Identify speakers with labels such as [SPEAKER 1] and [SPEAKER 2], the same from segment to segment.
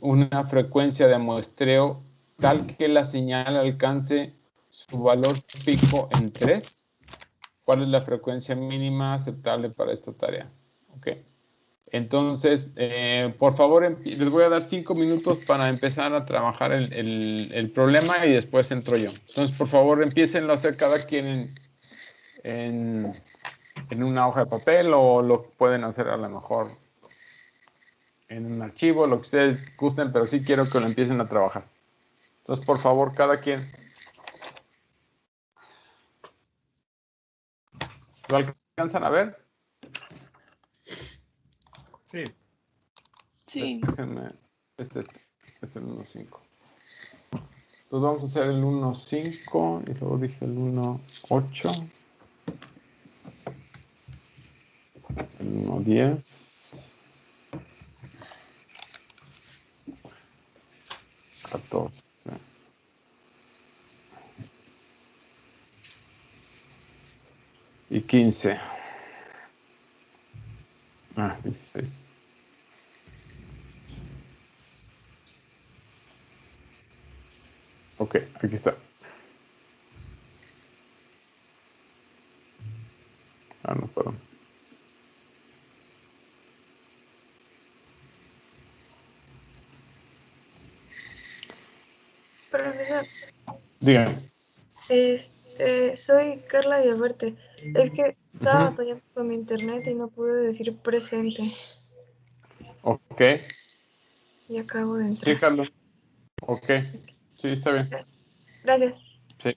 [SPEAKER 1] una frecuencia de muestreo tal que la señal alcance su valor pico en 3. ¿Cuál es la frecuencia mínima aceptable para esta tarea? Ok. Entonces, por favor, les voy a dar 5 minutos para empezar a trabajar el problema y después entro yo. Entonces, por favor, empiecenlo a hacer cada quien en una hoja de papel o lo pueden hacer a lo mejor en un archivo, lo que ustedes gusten, pero sí quiero que lo empiecen a trabajar. Entonces, por favor, cada quien. ¿Lo alcanzan a ver?
[SPEAKER 2] Sí.
[SPEAKER 3] Sí.
[SPEAKER 1] Déjenme. Este es el 1.5. Entonces vamos a hacer el 1.5 y luego dije el 1.8. El 1.10. 14. Y 15. 16. Ok, aquí está. No, perdón.
[SPEAKER 4] Profesor,
[SPEAKER 1] Díganme.
[SPEAKER 4] soy Carla Villafuerte. Es que estaba batallando con mi internet y no pude decir presente.
[SPEAKER 1] Ok.
[SPEAKER 4] Y acabo de
[SPEAKER 1] Sí,
[SPEAKER 4] entrar.
[SPEAKER 1] Carlos. Ok. Sí, está bien.
[SPEAKER 4] Gracias. Gracias.
[SPEAKER 1] Sí.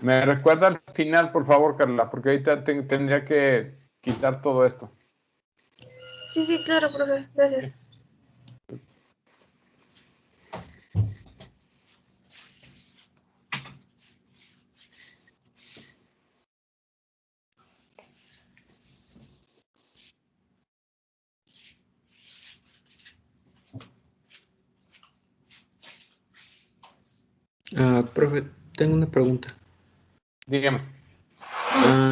[SPEAKER 1] Me recuerda al final, por favor, Carla, porque ahorita tendría que quitar todo esto.
[SPEAKER 4] Sí, sí, claro, profe. Gracias.
[SPEAKER 5] Profe, tengo una pregunta.
[SPEAKER 1] Dígame.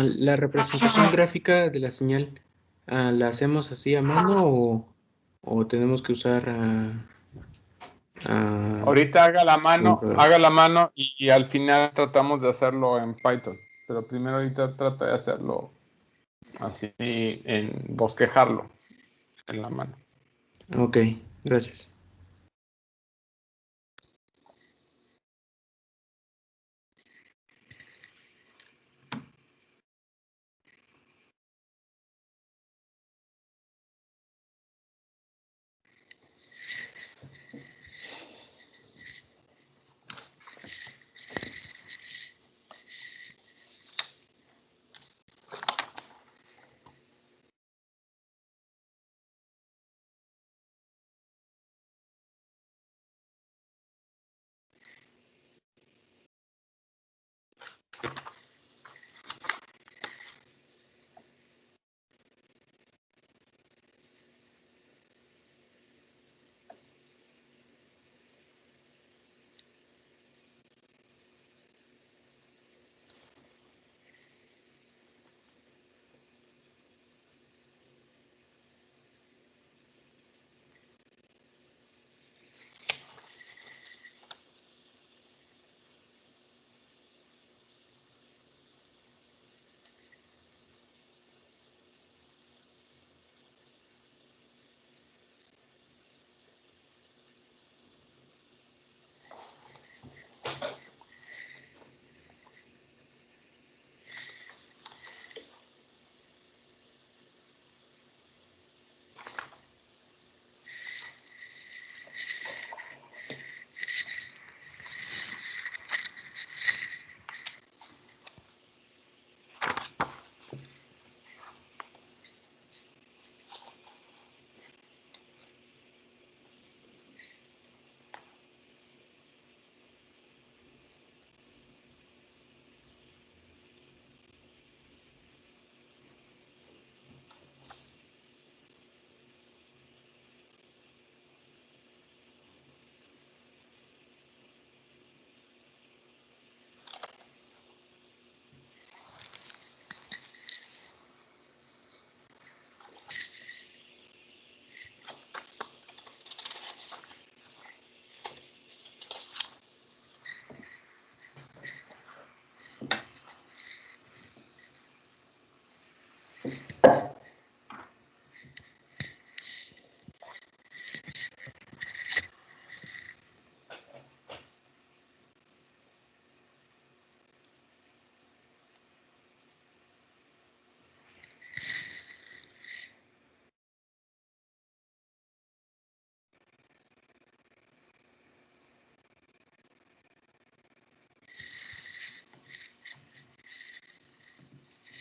[SPEAKER 5] ¿La representación gráfica de la señal la hacemos así a mano o tenemos que usar
[SPEAKER 1] Ahorita
[SPEAKER 5] un programa?
[SPEAKER 1] haga la mano y al final tratamos de hacerlo en Python. Pero primero ahorita trata de hacerlo así, bosquejarlo en la mano.
[SPEAKER 5] Ok, gracias.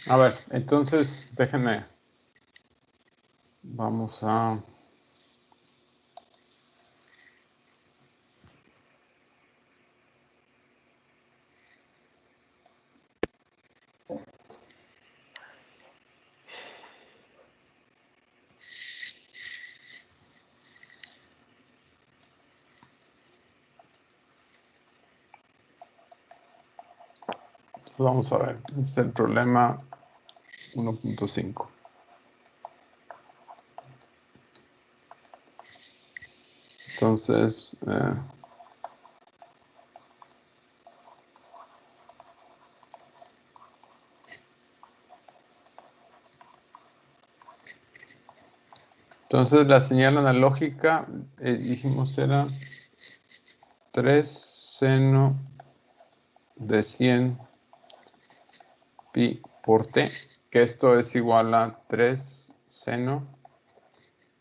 [SPEAKER 1] A ver, entonces déjenme. Vamos a... Vamos a ver, este es el problema 1.5. Entonces, la señal analógica, dijimos, era 3 seno de 100 pi por t, que esto es igual a 3 seno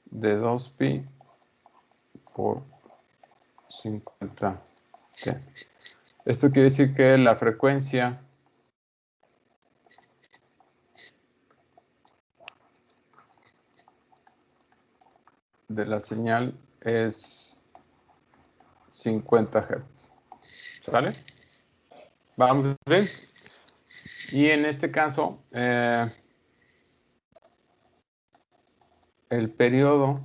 [SPEAKER 1] de 2 pi por 50 t. Esto quiere decir que la frecuencia de la señal es 50 Hz. ¿Sale? Vamos bien. Y en este caso, el periodo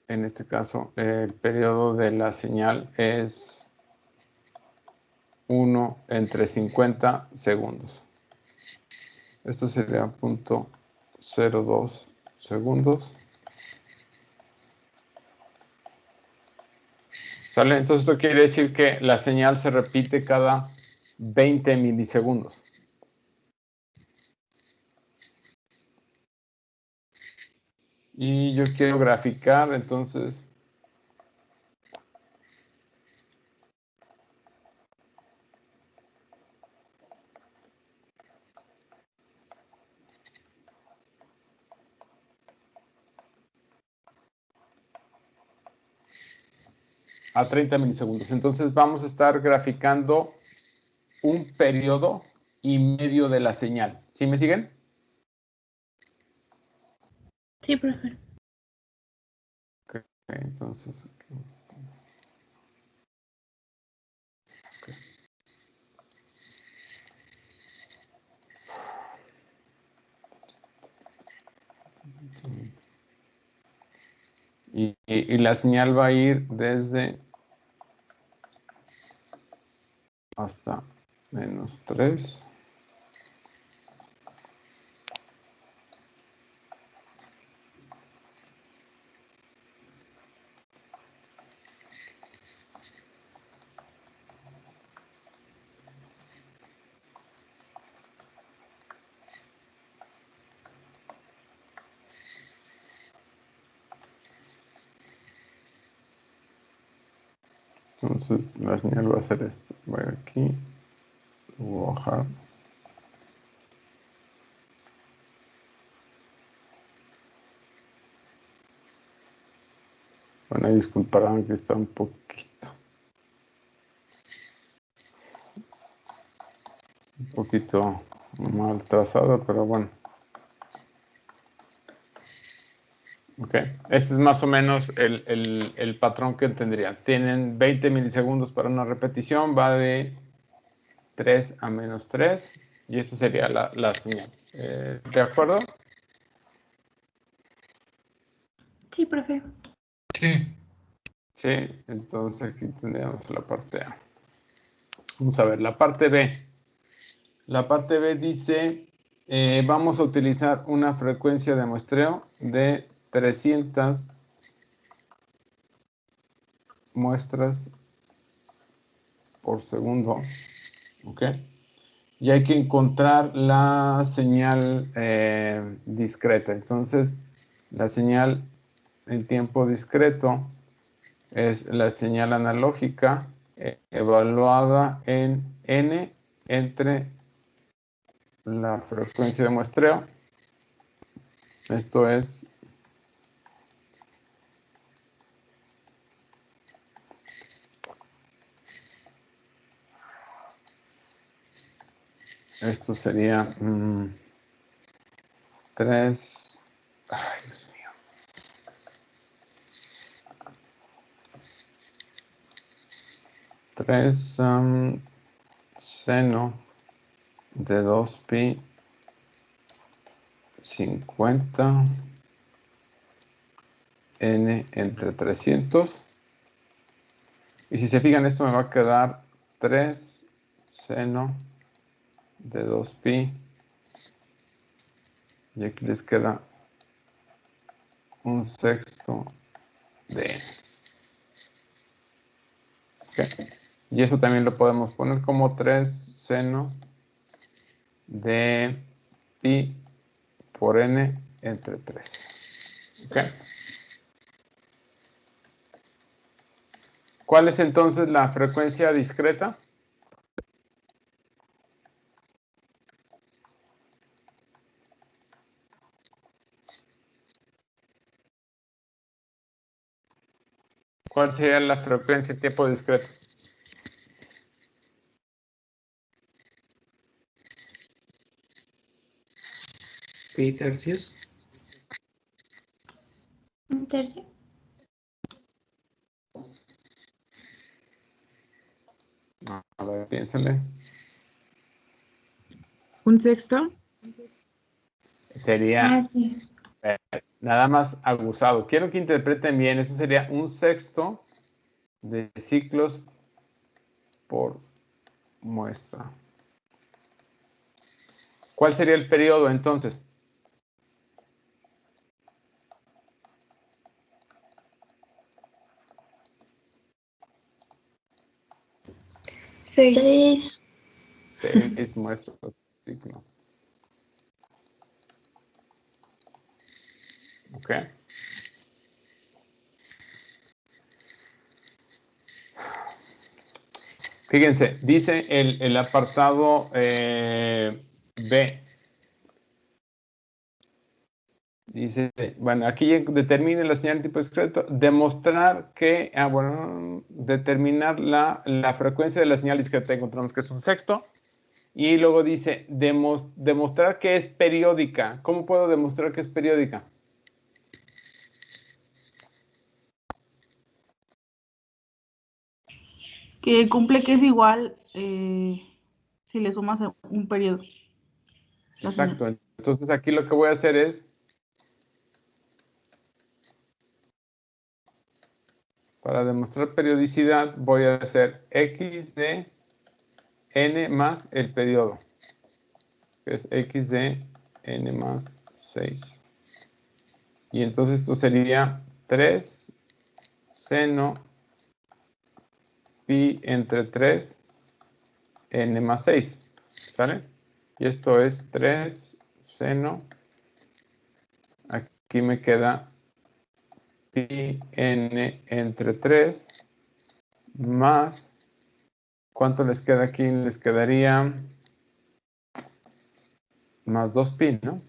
[SPEAKER 1] el periodo de la señal es 1 entre 50 segundos. Esto sería 0.02 segundos. ¿Sale? Entonces esto quiere decir que la señal se repite cada 20 milisegundos. Y yo quiero graficar, entonces, a 30 milisegundos. Entonces vamos a estar graficando un periodo y medio de la señal. ¿Sí me siguen?
[SPEAKER 3] Sí, profe.
[SPEAKER 1] Ok, entonces... Y la señal va a ir desde hasta -3. Entonces la señal va a ser esto. Voy aquí, voy a bajar. Bueno, ahí disculparán que está un poquito mal trazado, pero bueno. Ok, este es más o menos el patrón que tendría. Tienen 20 milisegundos para una repetición, va de 3 a -3, y esa sería la señal. ¿De acuerdo?
[SPEAKER 3] Sí, profe.
[SPEAKER 5] Sí.
[SPEAKER 1] Sí, entonces aquí tendríamos la parte A. Vamos a ver, la parte B. La parte B dice, vamos a utilizar una frecuencia de muestreo de 300 muestras por segundo. ¿Ok? Y hay que encontrar la señal discreta. Entonces, la señal en tiempo discreto es la señal analógica evaluada en n entre la frecuencia de muestreo. Esto es Esto sería 3. Ay, Dios mío. 3 seno de 2pi 50 n entre 300. Y si se fijan, esto me va a quedar 3 seno de 2pi. Y aquí les queda 1/6 de n. Okay. Y eso también lo podemos poner como 3 seno de pi por n entre 3. Okay. ¿Cuál es entonces la frecuencia discreta? ¿Cuál sería la frecuencia tiempo discreto?
[SPEAKER 5] Pi tercios.
[SPEAKER 3] Un tercio.
[SPEAKER 1] A ver, piénsale.
[SPEAKER 2] ¿Un sexto?
[SPEAKER 1] Sería
[SPEAKER 3] Sí.
[SPEAKER 1] nada más aguzado. Quiero que interpreten bien. Eso sería 1/6 de ciclos por muestra. ¿Cuál sería el periodo entonces?
[SPEAKER 4] Seis.
[SPEAKER 1] 6 muestras por ciclo. Ok. Fíjense, dice el apartado B. Dice, bueno, aquí determine la señal tipo discreto, demostrar que, determinar la frecuencia de la señal discreta, encontramos que es 1/6, y luego dice, demostrar que es periódica. ¿Cómo puedo demostrar que es periódica?
[SPEAKER 2] Que cumple que es igual si le sumas un periodo. La señal.
[SPEAKER 1] Exacto, entonces aquí lo que voy a hacer es, para demostrar periodicidad, voy a hacer x de n más el periodo, que es x de n más 6. Y entonces esto sería 3 seno pi entre 3 n más 6. ¿Sale? Y esto es 3 seno. Aquí me queda pi n entre 3 más. ¿Cuánto les queda aquí? Les quedaría más 2pi, ¿no?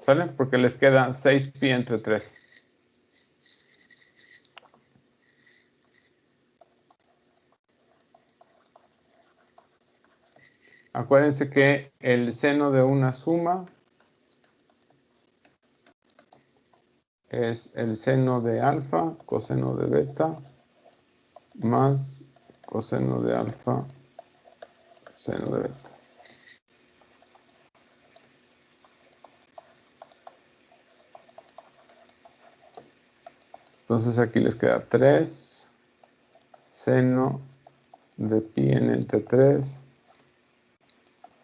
[SPEAKER 1] ¿Sale? Porque les queda 6pi entre 3. Acuérdense que el seno de una suma es el seno de alfa, coseno de beta, más coseno de alfa, seno de beta. Entonces aquí les queda 3 seno de pi n entre 3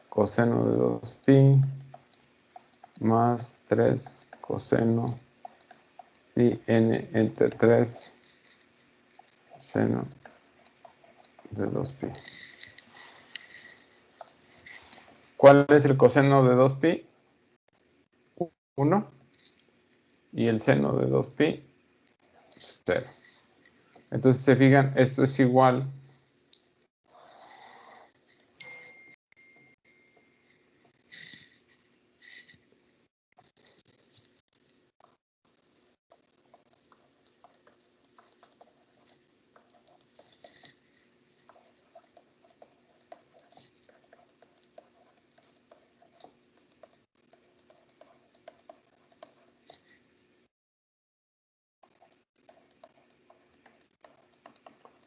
[SPEAKER 1] coseno de 2pi más 3 coseno pi n entre 3 seno de 2pi. ¿Cuál es el coseno de 2pi? 1. Y el seno de 2pi, 0. Entonces, se fijan, esto es igual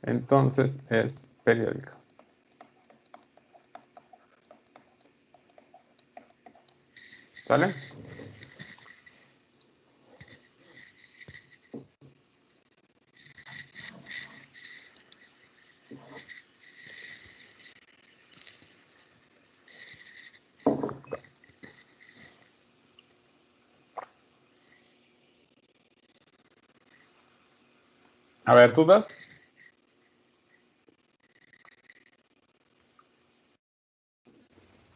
[SPEAKER 1] entonces es periódica. ¿Sale? A ver, ¿dudas?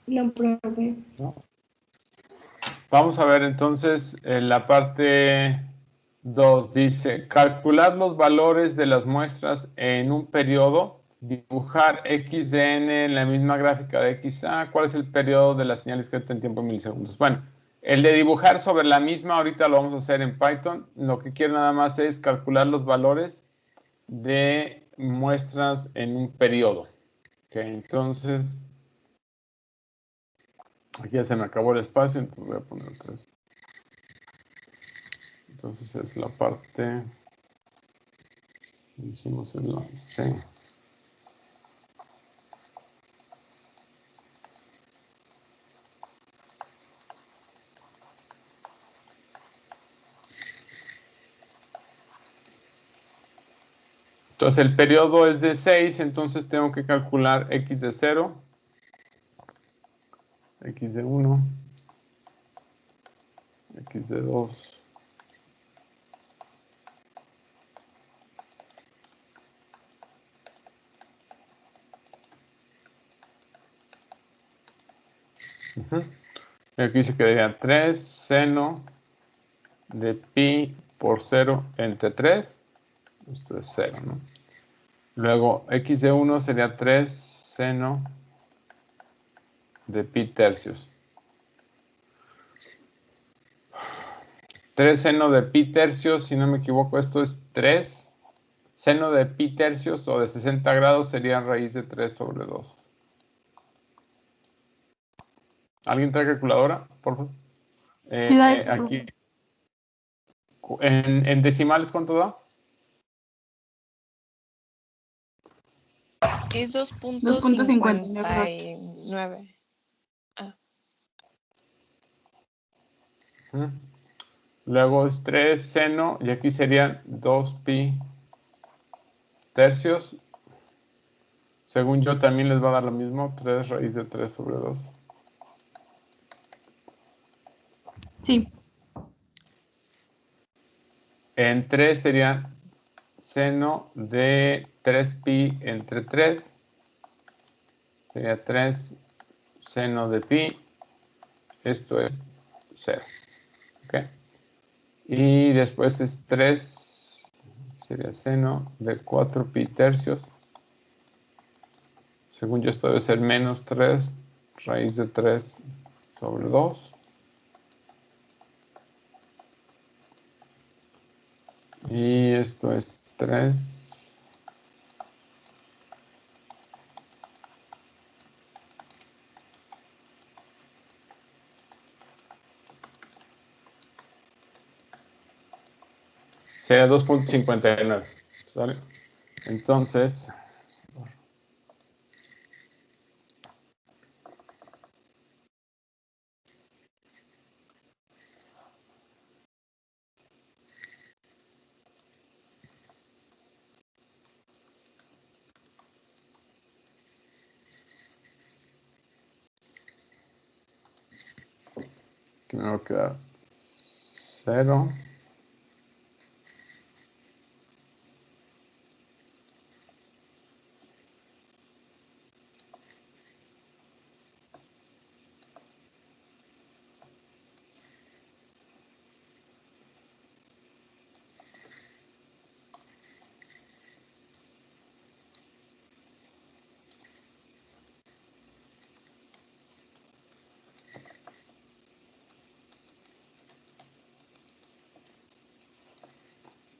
[SPEAKER 3] No, profe.
[SPEAKER 1] ¿No? Vamos a ver entonces la parte 2. Dice, calcular los valores de las muestras en un periodo, dibujar x de n en la misma gráfica de xa. ¿Cuál es el periodo de la señal discreta en tiempo en milisegundos? Bueno, el de dibujar sobre la misma, ahorita lo vamos a hacer en Python. Lo que quiero nada más es calcular los valores de muestras en un periodo. Ok, entonces, aquí ya se me acabó el espacio, entonces voy a poner 3. Entonces es la parte, hicimos en la C. Entonces el periodo es de 6, entonces tengo que calcular x de 0, x de 1, x de 2, y aquí se quedaría 3 seno de pi por 0 entre 3, esto es 0, ¿no? Luego x de 1 sería 3 seno de pi tercios. 3 seno de pi tercios, si no me equivoco, esto es 3. Seno de pi tercios o de 60 grados sería raíz de 3 sobre 2. ¿Alguien trae calculadora, por favor?
[SPEAKER 2] Sí, da eso,
[SPEAKER 1] Aquí. ¿En decimales cuánto da?
[SPEAKER 6] Es
[SPEAKER 2] 2.59.
[SPEAKER 6] 2.59.
[SPEAKER 1] Luego es 3 seno, y aquí serían 2 pi tercios. Según yo también les va a dar lo mismo, 3 raíz de 3 sobre 2.
[SPEAKER 2] Sí.
[SPEAKER 1] En 3 sería seno de 3 pi entre 3. Sería 3 seno de pi. Esto es 0. ¿Ok? Y después es 3, sería seno de 4 pi tercios. Según yo esto debe ser menos 3 raíz de 3 sobre 2. Y esto es 3. Sería 2.59. ¿Sale? Entonces, aquí me va a quedar 0.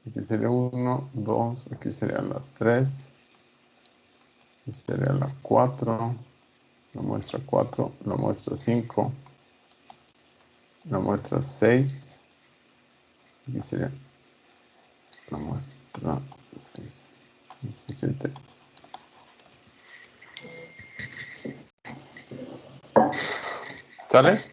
[SPEAKER 1] Aquí sería 1, 2, aquí sería la 3, aquí sería la 4, la muestra 4, la muestra 5, la muestra 6, aquí sería la muestra 6. ¿Sale?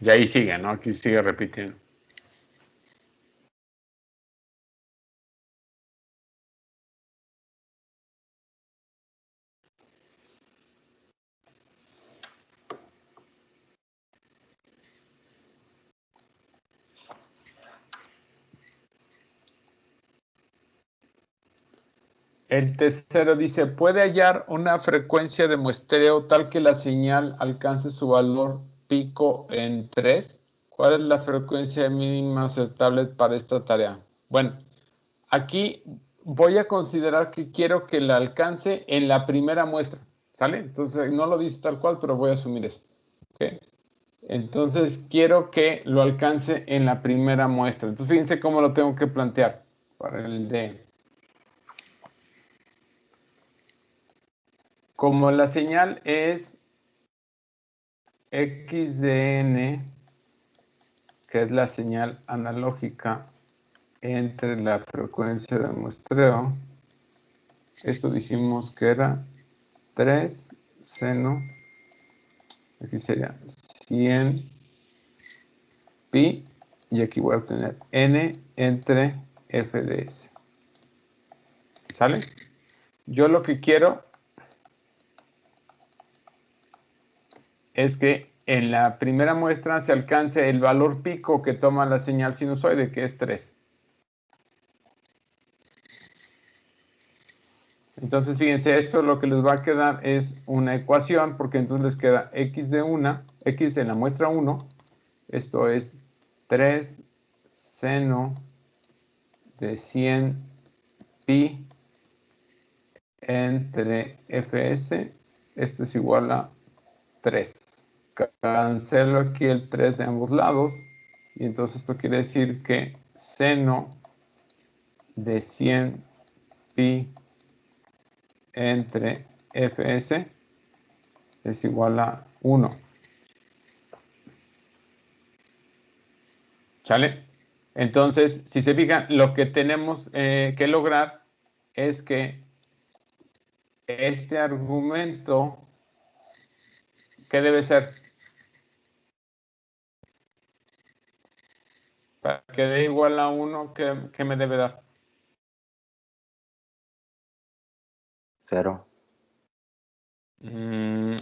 [SPEAKER 1] Y ahí sigue, ¿no? Aquí sigue repitiendo. El tercero dice, puede hallar una frecuencia de muestreo tal que la señal alcance su valor pico en 3. ¿Cuál es la frecuencia mínima aceptable para esta tarea? Bueno, aquí voy a considerar que quiero que la alcance en la primera muestra, ¿sale? Entonces, no lo dice tal cual, pero voy a asumir eso. ¿Ok? Entonces, quiero que lo alcance en la primera muestra. Entonces, fíjense cómo lo tengo que plantear para el D. Como la señal es x de n, que es la señal analógica entre la frecuencia de muestreo, esto dijimos que era 3 seno, aquí sería 100 pi, y aquí voy a obtener n entre f de s. ¿Sale? Yo lo que quiero es que en la primera muestra se alcance el valor pico que toma la señal sinusoide, que es 3. Entonces, fíjense, esto lo que les va a quedar es una ecuación, porque entonces les queda x de 1, x en la muestra 1, esto es 3 seno de 100 pi entre fs, esto es igual a 3. Cancelo aquí el 3 de ambos lados, y entonces esto quiere decir que seno de 100 pi entre fs es igual a 1. ¿Sale? Entonces, si se fijan, lo que tenemos que lograr es que este argumento, ¿qué debe ser? Para que dé igual a 1, ¿qué me debe dar?
[SPEAKER 6] 0.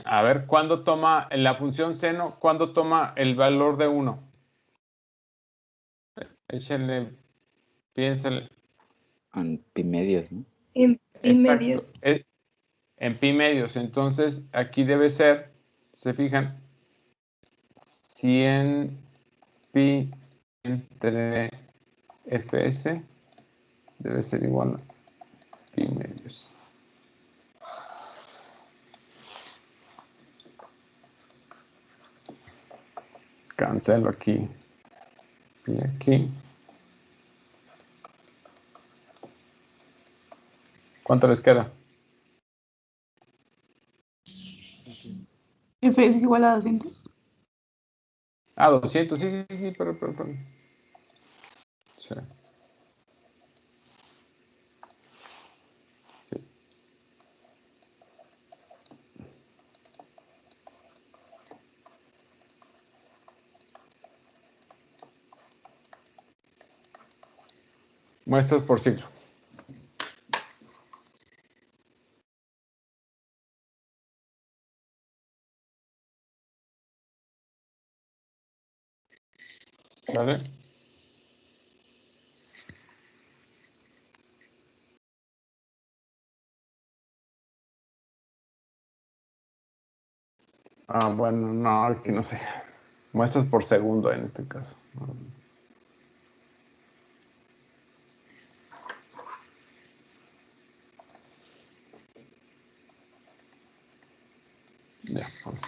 [SPEAKER 1] A ver, ¿cuándo toma la función seno? ¿Cuándo toma el valor de 1? Échenle, piénsale.
[SPEAKER 6] En pi medios, ¿no?
[SPEAKER 4] En pi
[SPEAKER 1] Exacto.
[SPEAKER 4] medios.
[SPEAKER 1] En pi medios. Entonces, aquí debe ser, se fijan, 100 pi entre fs debe ser igual a pi medios. Cancelo aquí y aquí. ¿Cuánto les queda?
[SPEAKER 2] F es igual a 200.
[SPEAKER 1] Ah, 200, sí, pero. Sí. Sí. Muestras por siglo. ¿Vale? Ah, bueno, no, aquí no sé. Muestras por segundo en este caso. Ya, vamos.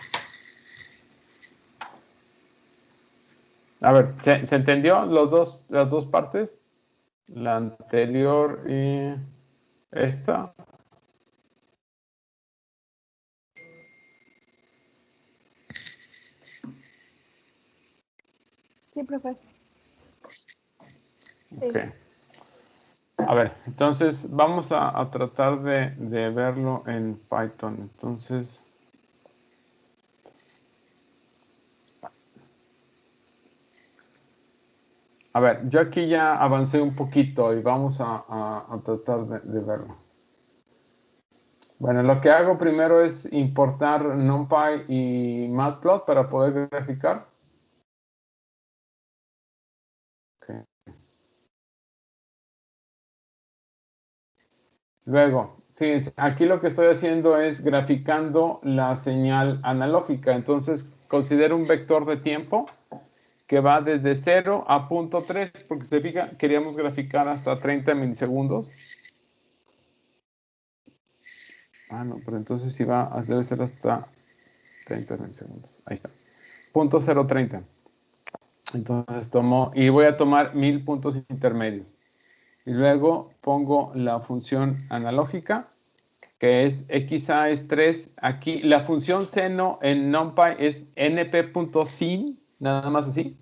[SPEAKER 1] A ver, ¿se entendió las dos partes? La anterior y esta.
[SPEAKER 3] Sí, profe.
[SPEAKER 1] Ok. A ver, entonces vamos a tratar de verlo en Python. Entonces, a ver, yo aquí ya avancé un poquito y vamos a tratar de verlo. Bueno, lo que hago primero es importar NumPy y Matplot para poder graficar. Okay. Luego, fíjense, aquí lo que estoy haciendo es graficando la señal analógica. Entonces, considero un vector de tiempo que va desde 0 a 0.3, porque se fija, queríamos graficar hasta 30 milisegundos. Ah, no, pero entonces sí debe ser hasta 30 milisegundos. Ahí está. 0.030. Entonces tomo, y voy a tomar 1000 puntos intermedios. Y luego pongo la función analógica, que es XA es 3. Aquí la función seno en NumPy es np.sin, nada más así.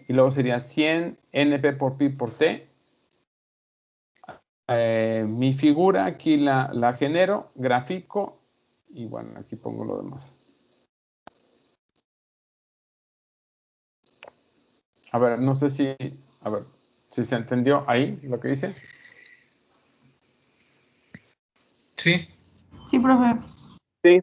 [SPEAKER 1] Y luego sería 100 np por pi por t. Mi figura aquí la genero, grafico, y bueno, aquí pongo lo demás. A ver, no sé si se entendió ahí lo que dice.
[SPEAKER 5] Sí.
[SPEAKER 2] Sí, profe.
[SPEAKER 7] Sí.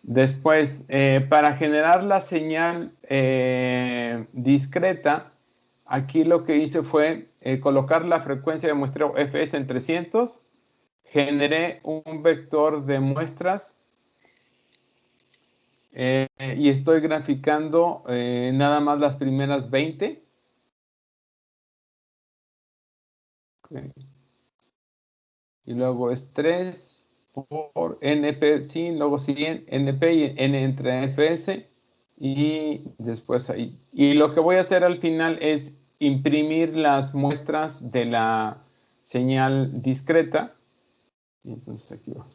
[SPEAKER 1] Después, para generar la señal discreta, aquí lo que hice fue colocar la frecuencia de muestreo fs en 300, generé un vector de muestras y estoy graficando nada más las primeras 20. Okay. Y luego es 3 por NP, sí, luego 100 NP y N entre FS y después ahí. Y lo que voy a hacer al final es imprimir las muestras de la señal discreta. Y entonces aquí va.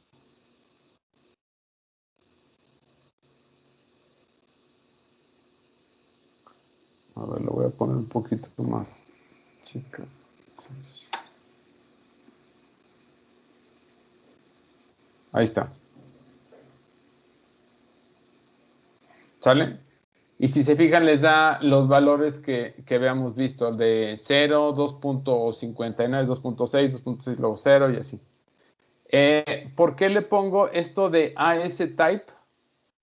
[SPEAKER 1] A ver, lo voy a poner un poquito más chica. Ahí está. ¿Sale? Y si se fijan, les da los valores que habíamos visto, de 0, 2.59, 2.6, 2.6, luego 0 y así. ¿Por qué le pongo esto de AS type?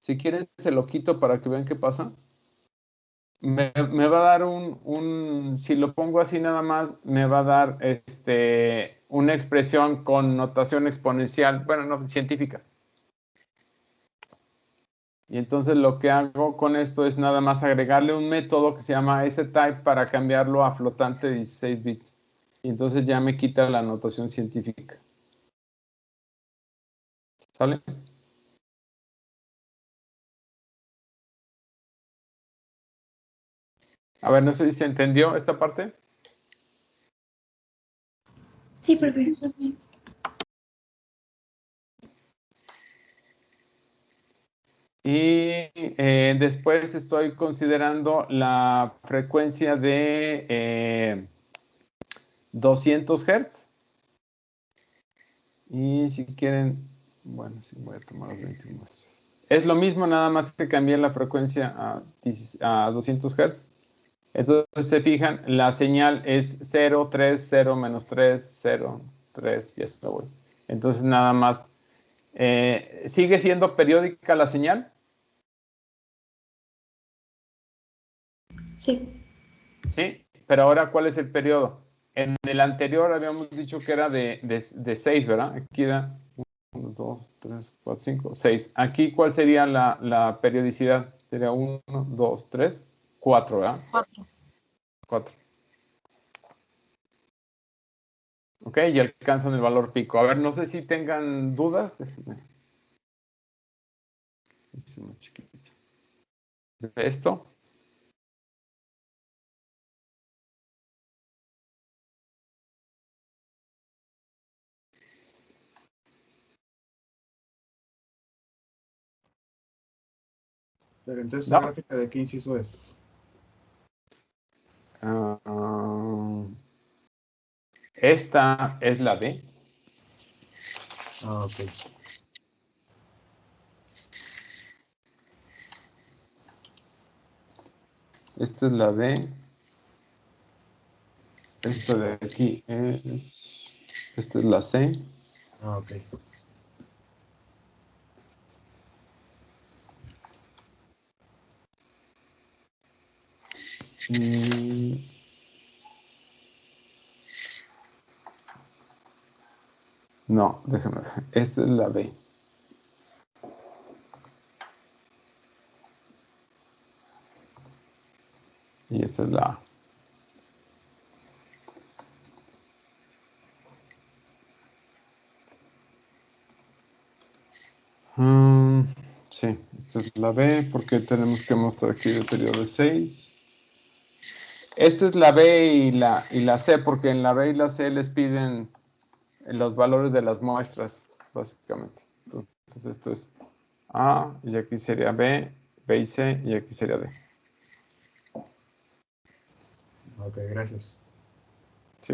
[SPEAKER 1] Si quieren, se lo quito para que vean qué pasa. Me va a dar si lo pongo así nada más, me va a dar una expresión con notación exponencial, bueno, no, científica. Y entonces lo que hago con esto es nada más agregarle un método que se llama type para cambiarlo a flotante de 16 bits. Y entonces ya me quita la notación científica. ¿Sale? A ver, no sé si se entendió esta parte.
[SPEAKER 3] Sí, profe.
[SPEAKER 1] Y después estoy considerando la frecuencia de 200 Hz. Y si quieren, bueno, sí, voy a tomar los 20 muestras. Es lo mismo, nada más que cambié la frecuencia a 200 Hz. Entonces, se fijan, la señal es 0, 3, 0, menos 3, 0, 3, y así lo voy. Entonces, nada más. ¿Sigue siendo periódica la señal?
[SPEAKER 3] Sí.
[SPEAKER 1] Sí, pero ahora, ¿cuál es el periodo? En el anterior habíamos dicho que era de 6, ¿verdad? Aquí era 1, 2, 3, 4, 5, 6. Aquí, ¿cuál sería la periodicidad? Sería 1, 2, 3, 4, ¿verdad?
[SPEAKER 2] 4.
[SPEAKER 1] 4. Ok, y alcanzan el valor pico. A ver, no sé si tengan dudas. Déjenme. Es muy chiquito. ¿De esto?
[SPEAKER 7] Pero entonces,
[SPEAKER 1] No.
[SPEAKER 7] ¿la gráfica de qué inciso es?
[SPEAKER 1] Esta es la D.
[SPEAKER 7] Ah, ok.
[SPEAKER 1] Esta es la D. Esta de aquí es... Esta es la C.
[SPEAKER 7] Ah, ok.
[SPEAKER 1] Y... No, déjame ver. Esta es la B. Y esta es la A. Sí, esta es la B, porque tenemos que mostrar aquí el periodo de 6. Esta es la B y la C, porque en la B y la C les piden los valores de las muestras, básicamente. Entonces esto es A, y aquí sería B, B y C, y aquí sería D.
[SPEAKER 7] Ok, gracias.
[SPEAKER 1] Sí.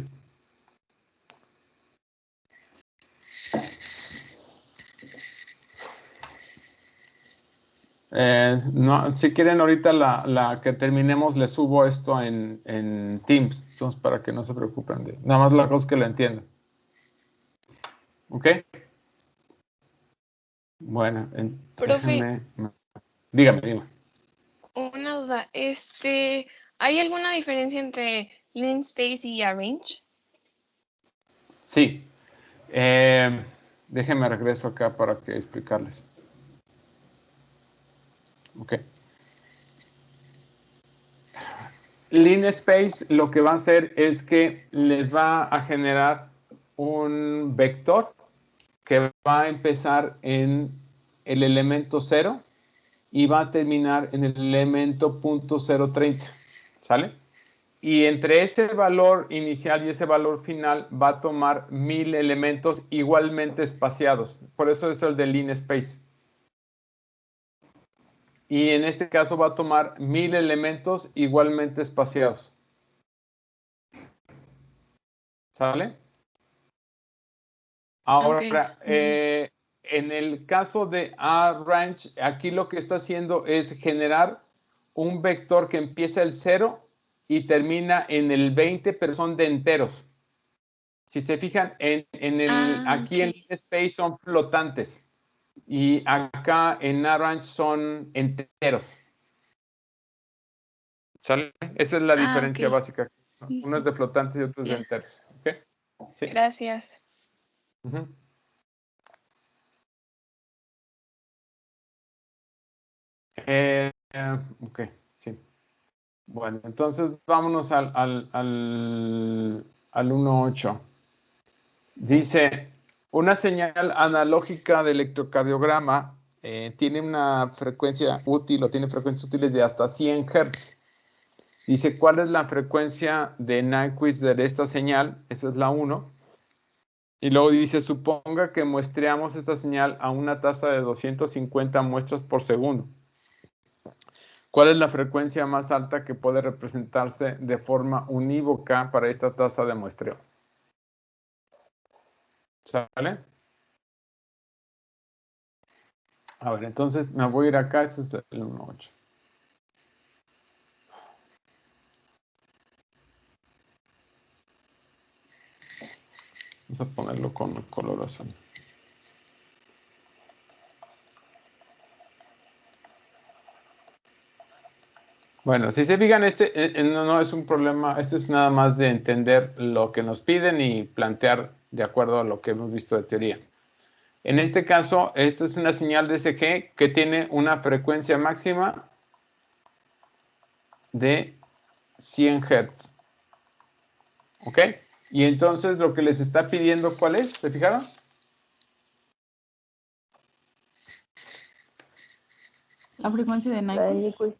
[SPEAKER 1] No, si quieren ahorita la que terminemos, les subo esto en Teams, entonces para que no se preocupen de, nada más la cosa es que la entiendan. ¿Ok? Bueno,
[SPEAKER 8] Profe,
[SPEAKER 1] dígame.
[SPEAKER 8] una duda. ¿Hay alguna diferencia entre linspace y arrange?
[SPEAKER 1] Sí. Déjenme regreso acá para que explicarles. Ok. Linspace lo que va a hacer es que les va a generar un vector que va a empezar en el elemento 0 y va a terminar en el elemento .030, ¿sale? Y entre ese valor inicial y ese valor final va a tomar 1000 elementos igualmente espaciados. Por eso es el de linspace. Y en este caso va a tomar 1000 elementos igualmente espaciados. ¿Sale? Ahora,
[SPEAKER 8] Ok.
[SPEAKER 1] en el caso de arrange, aquí lo que está haciendo es generar un vector que empieza el 0 y termina en el 20, pero son de enteros. Si se fijan, aquí en
[SPEAKER 8] Ok.
[SPEAKER 1] Space son flotantes y acá en arrange son enteros. ¿Sale? Esa es la diferencia
[SPEAKER 8] Ok.
[SPEAKER 1] básica.
[SPEAKER 8] Sí,
[SPEAKER 1] Uno es
[SPEAKER 8] sí.
[SPEAKER 1] de flotantes y otro es de
[SPEAKER 8] Ya.
[SPEAKER 1] enteros. ¿Ok? Sí.
[SPEAKER 8] Gracias.
[SPEAKER 1] Ujú. Ok, sí. Bueno, entonces vámonos al 1.8. Dice, una señal analógica de electrocardiograma tiene una frecuencia útil o tiene frecuencias útiles de hasta 100 Hz. Dice, ¿cuál es la frecuencia de Nyquist de esta señal? Esa es la 1. Y luego dice, suponga que muestreamos esta señal a una tasa de 250 muestras por segundo. ¿Cuál es la frecuencia más alta que puede representarse de forma unívoca para esta tasa de muestreo? ¿Sale? A ver, entonces me voy a ir acá. Este es el 1.8. Vamos a ponerlo con color azul. Bueno, si se fijan, no es un problema. Este es nada más de entender lo que nos piden y plantear de acuerdo a lo que hemos visto de teoría. En este caso, esta es una señal de DSG que tiene una frecuencia máxima de 100 Hz. ¿Ok? Y entonces lo que les está pidiendo, ¿cuál es? ¿Se fijaron?
[SPEAKER 2] La frecuencia de
[SPEAKER 4] La de
[SPEAKER 2] Nyquist.
[SPEAKER 4] Nyquist.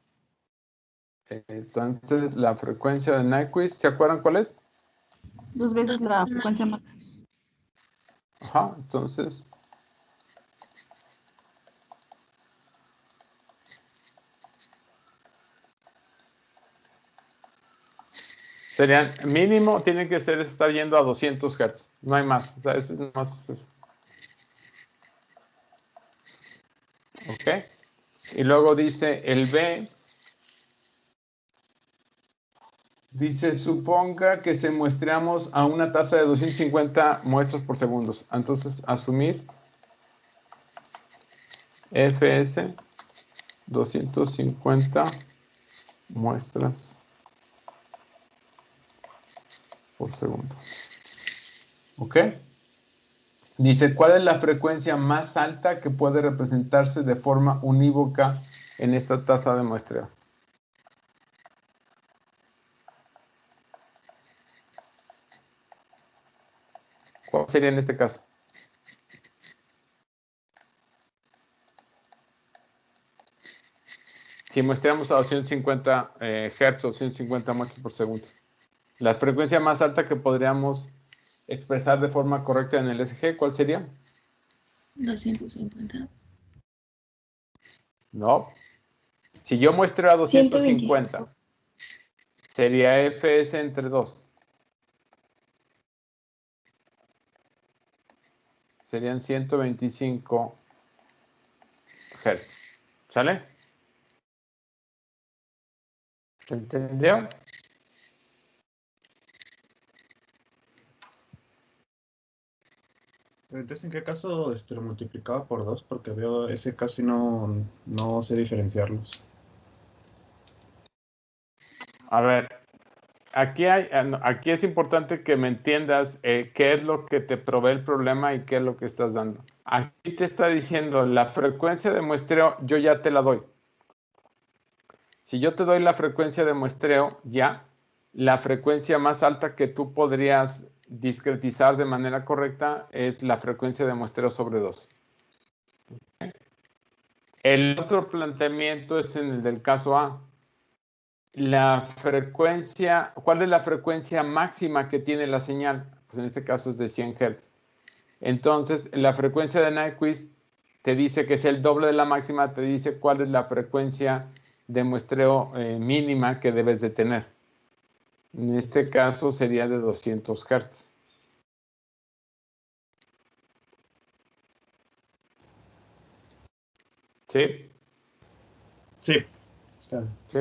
[SPEAKER 1] Entonces la frecuencia de Nyquist, ¿se acuerdan cuál es?
[SPEAKER 2] 2 veces la frecuencia máxima.
[SPEAKER 1] Ajá, entonces Serían, mínimo, tiene que ser estar yendo a 200 Hz. No hay más. O sea, es más. Ok. Y luego dice el B. Dice, suponga que se muestreamos a una tasa de 250 muestras por segundo. Entonces, asumir FS 250 muestras por segundo. ¿Ok? Dice, ¿cuál es la frecuencia más alta que puede representarse de forma unívoca en esta tasa de muestreo? ¿Cuál sería en este caso? Si muestreamos a 250 Hz o 150 muestras por segundo. La frecuencia más alta que podríamos expresar de forma correcta en el SG, ¿cuál sería?
[SPEAKER 3] 250.
[SPEAKER 1] No. Si yo muestro a 250,
[SPEAKER 4] 125.
[SPEAKER 1] sería FS entre 2. Serían 125 Hz. ¿Sale? ¿Se entendió?
[SPEAKER 7] Entonces, ¿en qué caso lo multiplicaba por 2? Porque veo ese casi no sé diferenciarlos.
[SPEAKER 1] A ver, aquí es importante que me entiendas qué es lo que te provee el problema y qué es lo que estás dando. Aquí te está diciendo la frecuencia de muestreo, yo ya te la doy. Si yo te doy la frecuencia de muestreo, ya, la frecuencia más alta que tú podrías discretizar de manera correcta es la frecuencia de muestreo sobre 2. El otro planteamiento es en el del caso A. La frecuencia, ¿cuál es la frecuencia máxima que tiene la señal? Pues en este caso es de 100 Hz. Entonces, la frecuencia de Nyquist te dice que es el doble de la máxima, te dice cuál es la frecuencia de muestreo mínima que debes de tener. En este caso sería de 200 Hz. ¿Sí?
[SPEAKER 7] Sí. Está bien.
[SPEAKER 1] ¿Sí?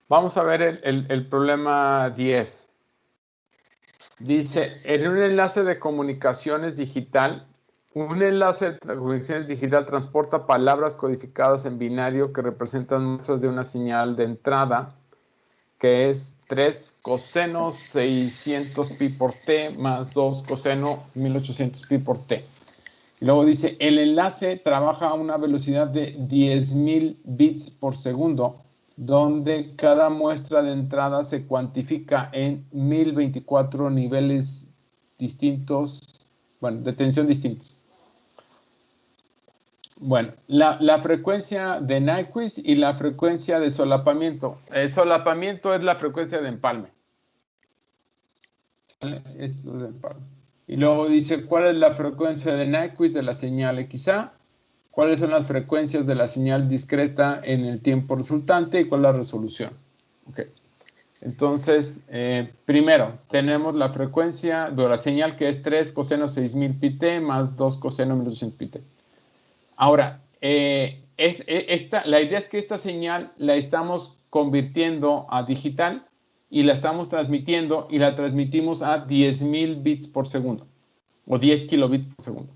[SPEAKER 1] Vamos a ver el problema 10. Dice, en un enlace de comunicaciones digital, un enlace de comunicaciones digital transporta palabras codificadas en binario que representan muestras de una señal de entrada, que es 3 coseno 600 pi por t más 2 coseno 1800 pi por t. Y luego dice, el enlace trabaja a una velocidad de 10.000 bits por segundo, donde cada muestra de entrada se cuantifica en 1024 niveles distintos, bueno, de tensión distintos. Bueno, la frecuencia de Nyquist y la frecuencia de solapamiento. El solapamiento es la frecuencia de empalme. ¿Vale? Esto es de empalme. Y luego dice, ¿cuál es la frecuencia de Nyquist de la señal XA? ¿Cuáles son las frecuencias de la señal discreta en el tiempo resultante y cuál es la resolución? Okay. Entonces, primero, tenemos la frecuencia de la señal que es 3 coseno 6000 pi t más 2 coseno 1200 pi t. Ahora, la idea es que esta señal la estamos convirtiendo a digital y la estamos transmitiendo y la transmitimos a 10.000 bits por segundo o 10 kilobits por segundo.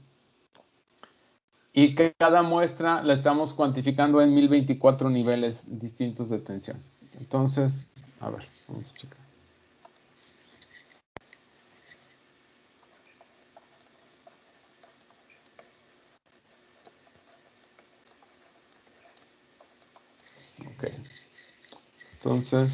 [SPEAKER 1] Y cada muestra la estamos cuantificando en 1024 niveles distintos de tensión. Entonces, a ver, vamos a checar. Ok. Entonces,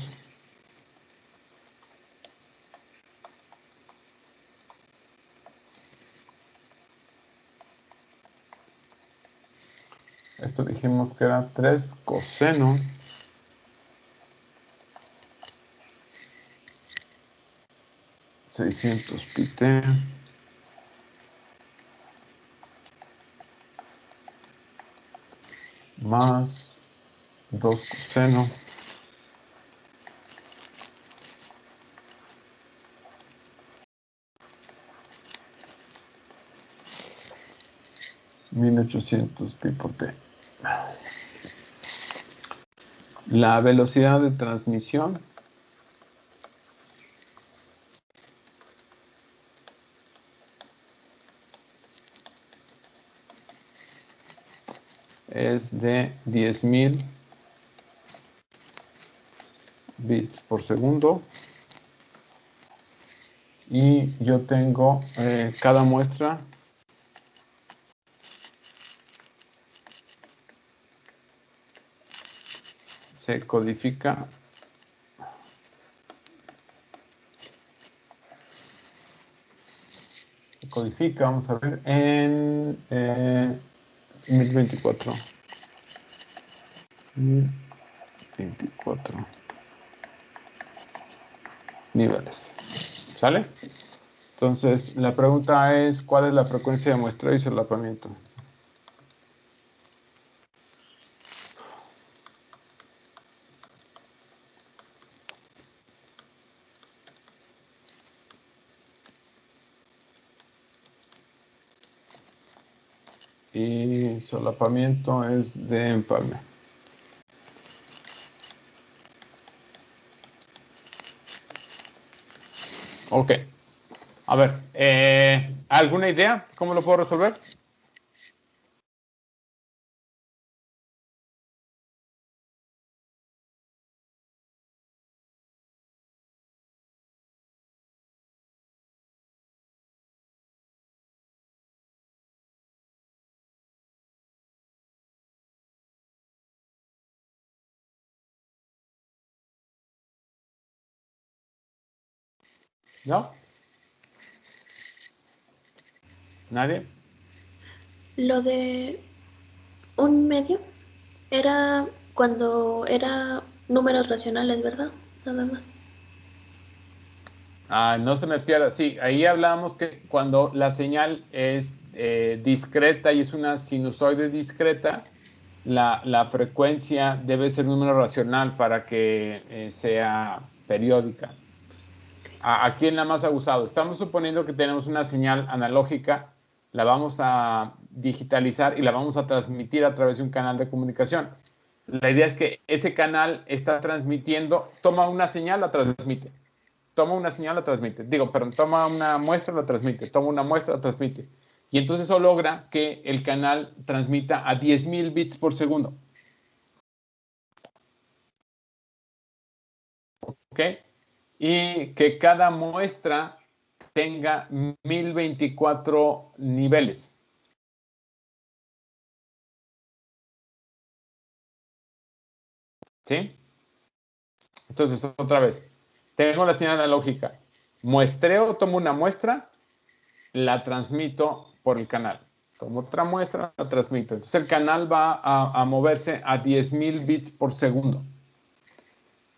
[SPEAKER 1] esto dijimos que era 3 coseno 600 pi t más 2 coseno. (1800 pi por t). La velocidad de transmisión es de 10.000 bits por segundo. Y yo tengo cada muestra se codifica vamos a ver, en 1024 niveles. ¿Sale? Entonces, la pregunta es, ¿cuál es la frecuencia de muestreo y solapamiento? Y solapamiento es de empalme. Ok. A ver, ¿alguna idea? ¿Cómo lo puedo resolver? ¿No? ¿Nadie?
[SPEAKER 3] Lo de un medio era cuando era números racionales, ¿verdad? Nada más.
[SPEAKER 1] No se me pierda. Sí, ahí hablábamos que cuando la señal es discreta y es una sinusoide discreta, la frecuencia debe ser un número racional para que sea periódica. ¿A quién la más ha usado? Estamos suponiendo que tenemos una señal analógica, la vamos a digitalizar y la vamos a transmitir a través de un canal de comunicación. La idea es que ese canal está transmitiendo, toma una señal, la transmite. Toma una señal, la transmite. Toma una muestra, la transmite. Toma una muestra, la transmite. Y entonces eso logra que el canal transmita a 10.000 bits por segundo. ¿Ok? Y que cada muestra tenga 1024 niveles. ¿Sí? Entonces, otra vez. Tengo la señal analógica. Muestreo, tomo una muestra, la transmito por el canal. Tomo otra muestra, la transmito. Entonces el canal va a moverse a 10.000 bits por segundo.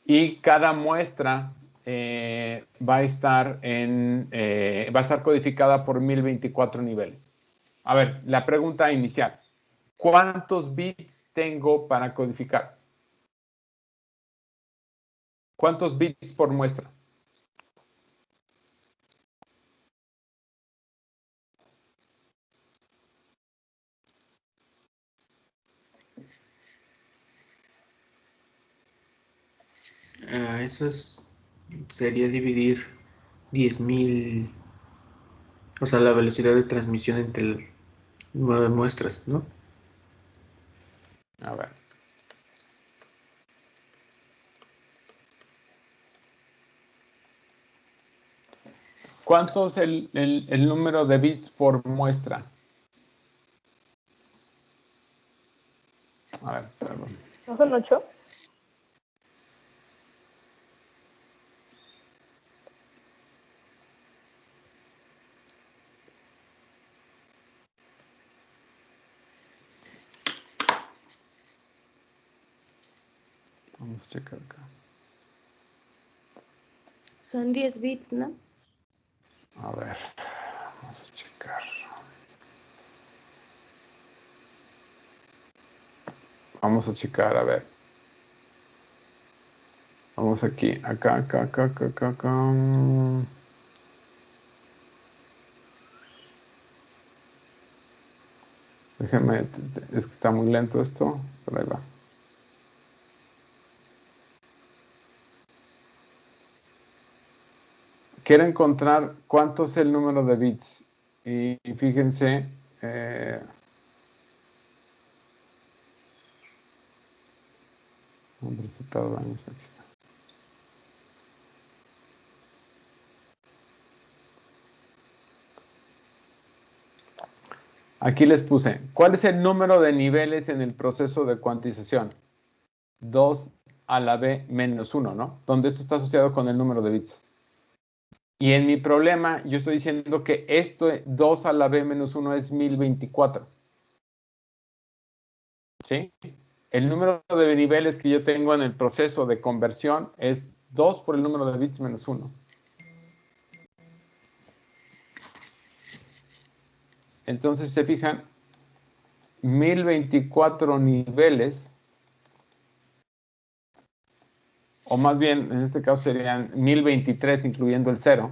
[SPEAKER 1] Y cada muestra va a estar codificada por 1024 niveles. A ver, la pregunta inicial. ¿Cuántos bits tengo para codificar? ¿Cuántos bits por muestra?
[SPEAKER 5] Eso sería dividir 10.000, o sea, la velocidad de transmisión entre el número de muestras, ¿no?
[SPEAKER 1] A ver. ¿Cuánto es el número de bits por muestra? A ver, perdón.
[SPEAKER 4] ¿No son 8?
[SPEAKER 1] Vamos a checar acá.
[SPEAKER 3] Son 10 bits, ¿no?
[SPEAKER 1] A ver, vamos a checar. Vamos a checar, a ver. Vamos aquí, acá. Déjenme, es que está muy lento esto, pero ahí va. Quiero encontrar cuánto es el número de bits. Y fíjense, hombre, se tarda años, aquí está. Aquí les puse, ¿cuál es el número de niveles en el proceso de cuantización? 2 a la b menos 1, ¿no? Donde esto está asociado con el número de bits. Y en mi problema, yo estoy diciendo que esto 2 a la b menos 1 es 1024. ¿Sí? El número de niveles que yo tengo en el proceso de conversión es 2 por el número de bits menos 1. Entonces, se fijan, 1024 niveles, o más bien, en este caso serían 1023, incluyendo el 0.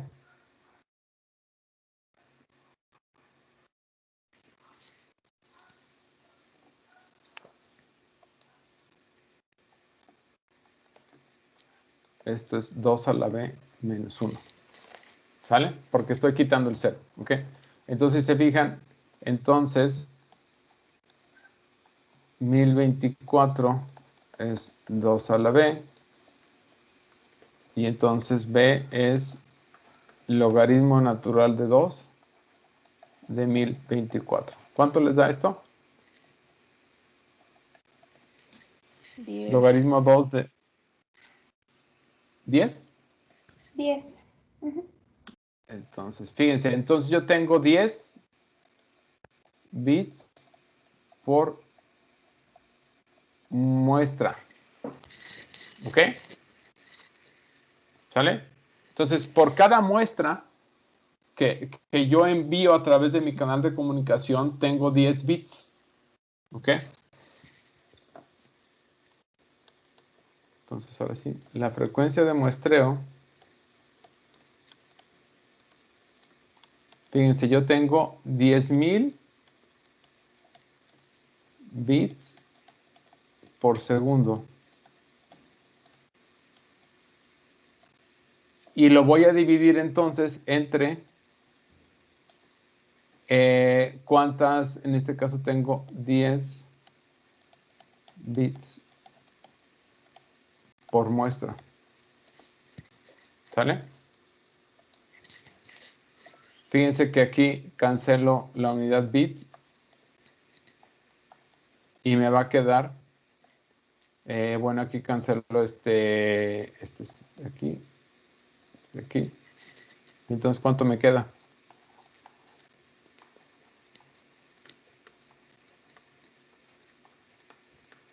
[SPEAKER 1] Esto es 2 a la b menos 1. ¿Sale? Porque estoy quitando el 0. ¿Ok? Entonces, se fijan, entonces, 1024 es 2 a la b. Y entonces b es logaritmo natural de 2 de 1024. ¿Cuánto les da esto?
[SPEAKER 8] 10.
[SPEAKER 1] Logaritmo 2 de 10.
[SPEAKER 3] 10.
[SPEAKER 1] Entonces, fíjense, entonces yo tengo 10 bits por muestra. ¿Ok? ¿Sale? Entonces, por cada muestra que yo envío a través de mi canal de comunicación, tengo 10 bits. ¿Ok? Entonces, ahora sí, la frecuencia de muestreo. Fíjense, yo tengo 10,000 bits por segundo. Y lo voy a dividir entonces entre cuántas, en este caso tengo 10 bits por muestra. ¿Sale? Fíjense que aquí cancelo la unidad bits y me va a quedar, bueno, aquí cancelo este es aquí. Entonces, ¿cuánto me queda?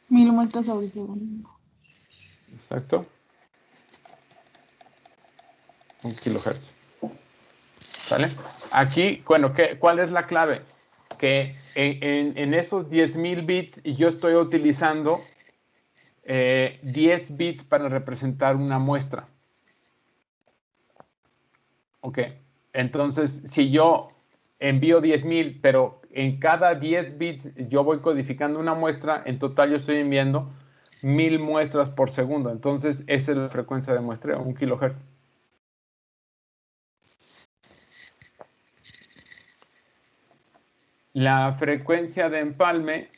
[SPEAKER 2] Mil muestras sobre segundo.
[SPEAKER 1] Exacto. 1 kilohertz. ¿Sale? Aquí, bueno, ¿cuál es la clave? Que en esos 10,000 bits yo estoy utilizando 10 bits para representar una muestra. Ok. Entonces, si yo envío 10,000, pero en cada 10 bits yo voy codificando una muestra, en total yo estoy enviando 1000 muestras por segundo. Entonces, esa es la frecuencia de muestreo, 1 kilohertz. La frecuencia de empalme,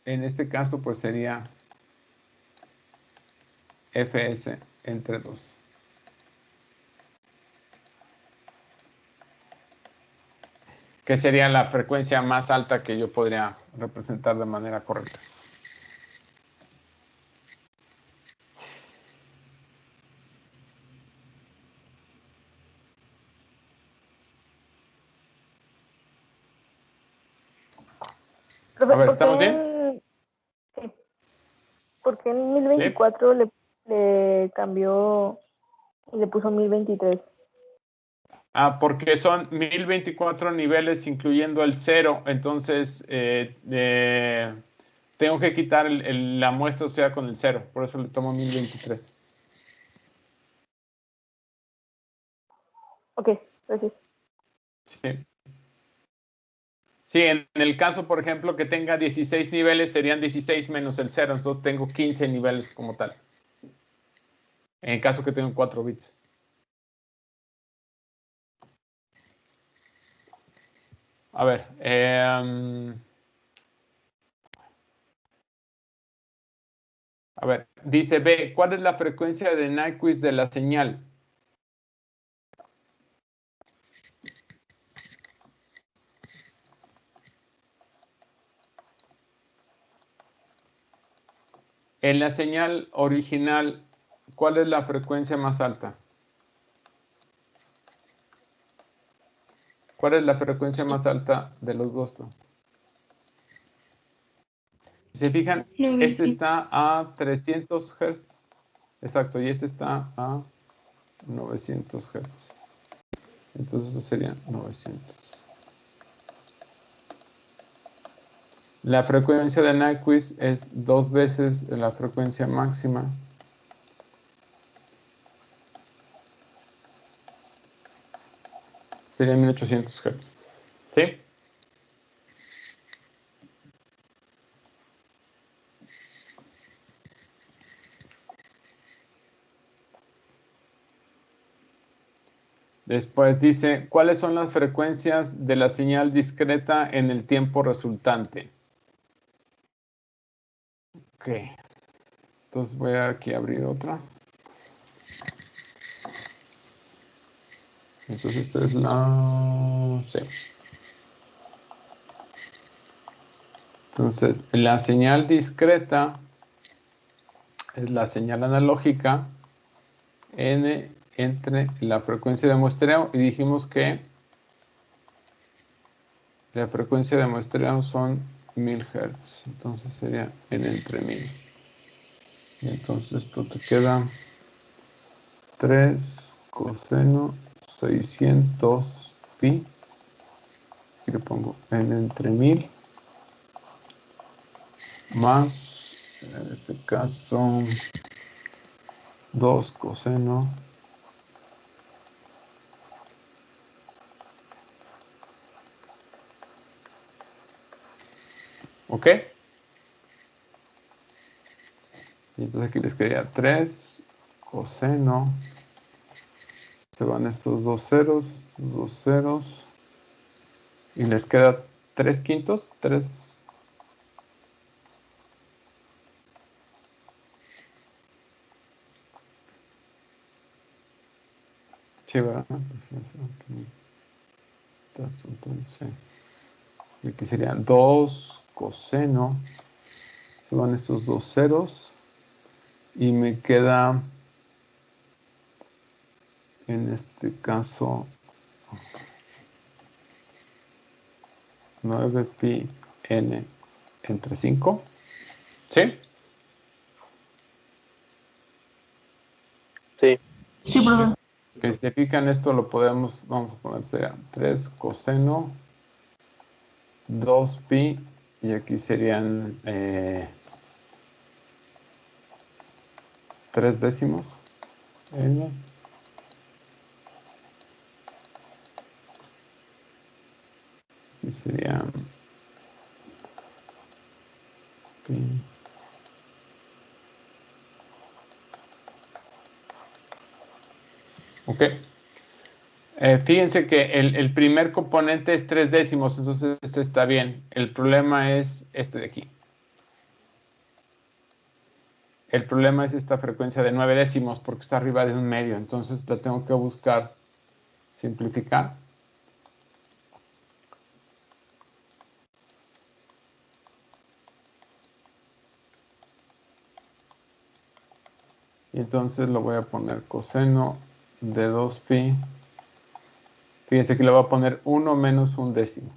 [SPEAKER 1] en este caso, pues sería Fs entre 2. Que sería la frecuencia más alta que yo podría representar de manera correcta.
[SPEAKER 4] Profe,
[SPEAKER 1] A ver,
[SPEAKER 4] ¿por
[SPEAKER 1] ¿estamos
[SPEAKER 4] qué
[SPEAKER 1] bien?
[SPEAKER 4] sí, ¿por qué en 1024 le cambió y le puso 1023?
[SPEAKER 1] Porque son 1024 niveles incluyendo el 0. Entonces, tengo que quitar la muestra, o sea, con el 0. Por eso le tomo 1023.
[SPEAKER 4] Ok, gracias.
[SPEAKER 1] Sí. Sí, en el caso, por ejemplo, que tenga 16 niveles, serían 16 menos el 0. Entonces tengo 15 niveles como tal. En el caso que tenga 4 bits. A ver. A ver, dice B, ¿cuál es la frecuencia de Nyquist de la señal? En la señal original, ¿cuál es la frecuencia más alta? ¿Cuál es la frecuencia más alta de los dos? Si se fijan, este está a 300 Hz. Exacto, y este está a 900 Hz. Entonces eso sería 900. La frecuencia de Nyquist es 2 veces la frecuencia máxima. Sería 1800 Hz. ¿Sí? Después dice, ¿cuáles son las frecuencias de la señal discreta en el tiempo resultante? Ok. Entonces voy aquí a abrir otra. Entonces esta es la C. Entonces, la señal discreta es la señal analógica n entre la frecuencia de muestreo y dijimos que la frecuencia de muestreo son 1000 Hz. Entonces sería n entre 1000. Y entonces esto te queda 3 coseno 600 pi. Y le pongo n entre 1000 más, en este caso, 2 coseno ¿ok? Y entonces aquí les quedaría 3 coseno. Se van estos dos ceros. Y les queda 3 quintos. 3. Sí, ¿verdad? Entonces, y aquí serían 2 coseno. Se van estos dos ceros. Y me queda, en este caso, 9 pi n entre 5. ¿Sí?
[SPEAKER 9] Sí.
[SPEAKER 2] Sí, profe.
[SPEAKER 1] Que si se fijan, esto lo podemos, vamos a poner, sería 3 coseno 2 pi, y aquí serían 3 décimos n. Y sería pi. Ok. Fíjense que el primer componente es 3 décimos, entonces este está bien. El problema es este de aquí. El problema es esta frecuencia de 9 décimos porque está arriba de un medio, entonces la tengo que buscar simplificar. Y entonces lo voy a poner coseno de 2 pi. Fíjense que le voy a poner 1 menos un décimo.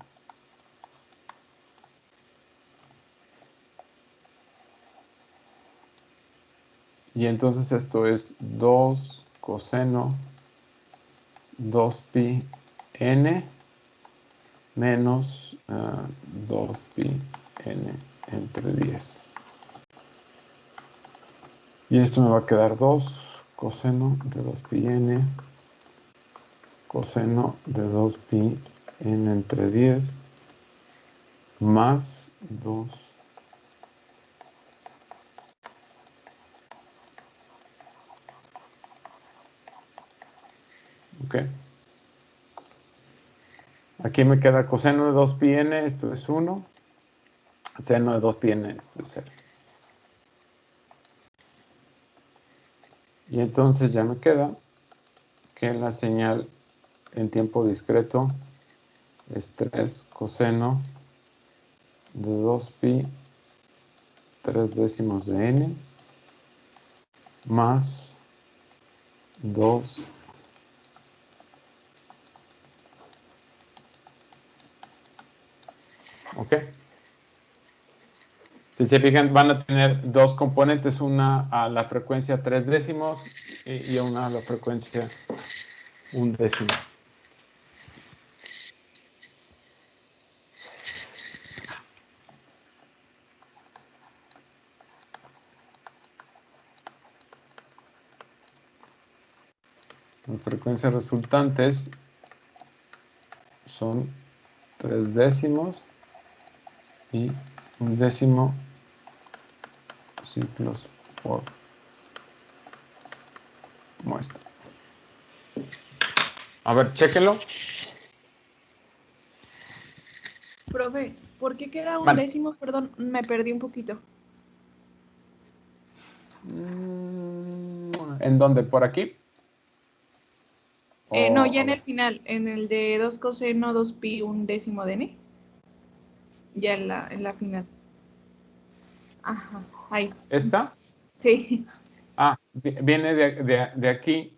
[SPEAKER 1] Y entonces esto es 2 coseno 2 pi n menos 2 pi n entre 10. Y esto me va a quedar 2 coseno de 2πn coseno de 2πn entre 10 más 2. Ok. Aquí me queda coseno de 2πn, esto es 1. Seno de 2πn, esto es 0. Y entonces ya me queda que la señal en tiempo discreto es 3 coseno de 2π 3 décimos de n más 2 ok. Si se fijan, van a tener dos componentes, una a la frecuencia 3 décimos y una a la frecuencia 1 décimo. Las frecuencias resultantes son 3 décimos y 1 décimo ciclos por muestra. A ver, chéquenlo.
[SPEAKER 2] Profe, ¿por qué queda un
[SPEAKER 1] Vale.
[SPEAKER 2] décimo? Perdón, me perdí un poquito.
[SPEAKER 1] ¿En dónde? ¿Por aquí?
[SPEAKER 2] No,
[SPEAKER 1] O-
[SPEAKER 2] ya en el final, en el de 2 coseno 2π 1 décimo de n. Ya en la final. Ajá, ahí.
[SPEAKER 1] ¿Esta?
[SPEAKER 2] Sí.
[SPEAKER 1] Ah, viene de aquí.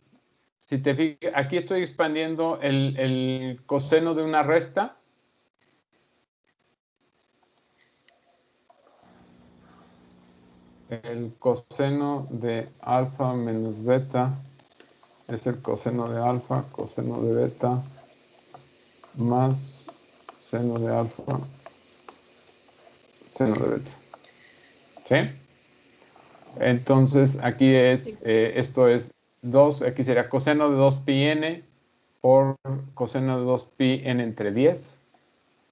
[SPEAKER 1] Si te fijas, aquí estoy expandiendo el coseno de una resta. El coseno de alfa menos beta es el coseno de alfa, coseno de beta, más seno de alfa, seno de beta. ¿Sí? Entonces, aquí es, esto es 2, aquí sería coseno de 2πn por coseno de 2πn entre 10,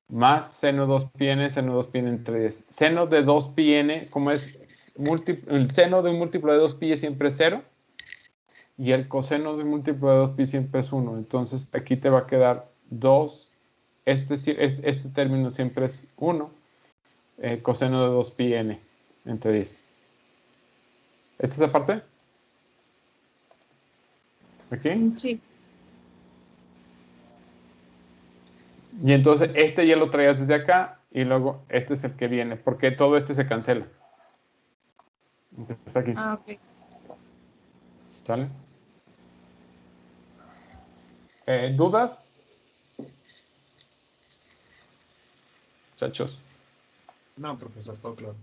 [SPEAKER 1] más seno de 2πn, seno de 2πn entre 10. Seno de 2πn, como es el seno de un múltiplo de 2π siempre es 0, y el coseno de un múltiplo de 2π siempre es 1. Entonces, aquí te va a quedar 2, este término siempre es 1, coseno de 2πn entre 10. ¿Esta es la parte? ¿Aquí?
[SPEAKER 2] Sí.
[SPEAKER 1] Y entonces este ya lo traías desde acá y luego este es el que viene, porque todo este se cancela. Está aquí.
[SPEAKER 2] Ah, ok.
[SPEAKER 1] ¿Sale? ¿Dudas? Muchachos.
[SPEAKER 7] No, profesor, todo claro.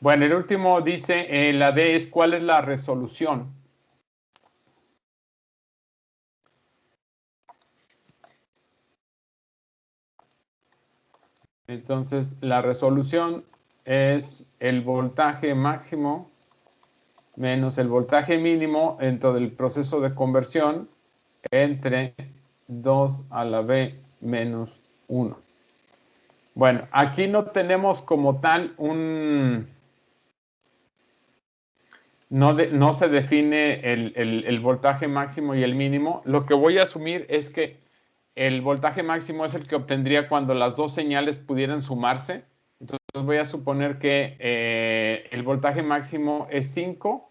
[SPEAKER 1] Bueno, el último dice, la D es ¿cuál es la resolución? Entonces, la resolución es el voltaje máximo menos el voltaje mínimo dentro del proceso de conversión entre 2 a la B menos 1. Bueno, aquí no tenemos como tal un... No se define el voltaje máximo y el mínimo. Lo que voy a asumir es que el voltaje máximo es el que obtendría cuando las dos señales pudieran sumarse. Entonces voy a suponer que el voltaje máximo es 5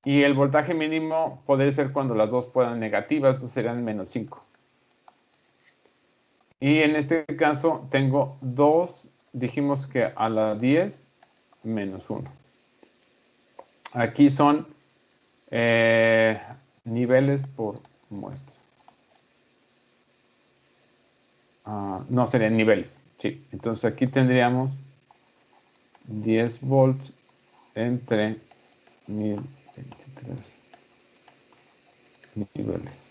[SPEAKER 1] y el voltaje mínimo podría ser cuando las dos puedan negativas, entonces serían menos 5. Y en este caso tengo 2, dijimos que a la 10 menos 1. Aquí son niveles por muestra. No, serían niveles. Sí, entonces aquí tendríamos 10 volts entre 1023 niveles.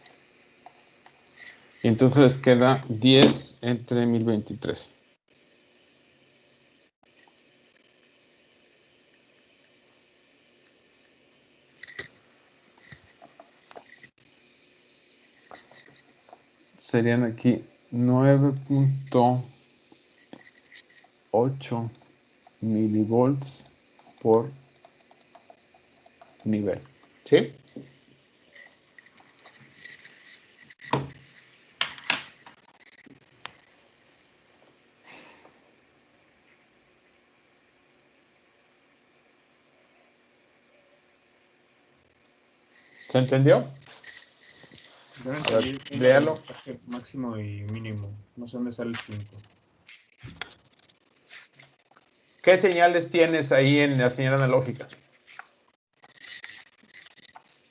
[SPEAKER 1] Y entonces les queda 10 entre 1023. Serían aquí 9.8 milivolts por nivel. ¿Sí? ¿Se entendió?
[SPEAKER 7] Yo no
[SPEAKER 1] A ver,
[SPEAKER 7] entendí
[SPEAKER 1] léalo.
[SPEAKER 7] el máximo y mínimo. No sé dónde sale el 5.
[SPEAKER 1] ¿Qué señales tienes ahí en la señal analógica?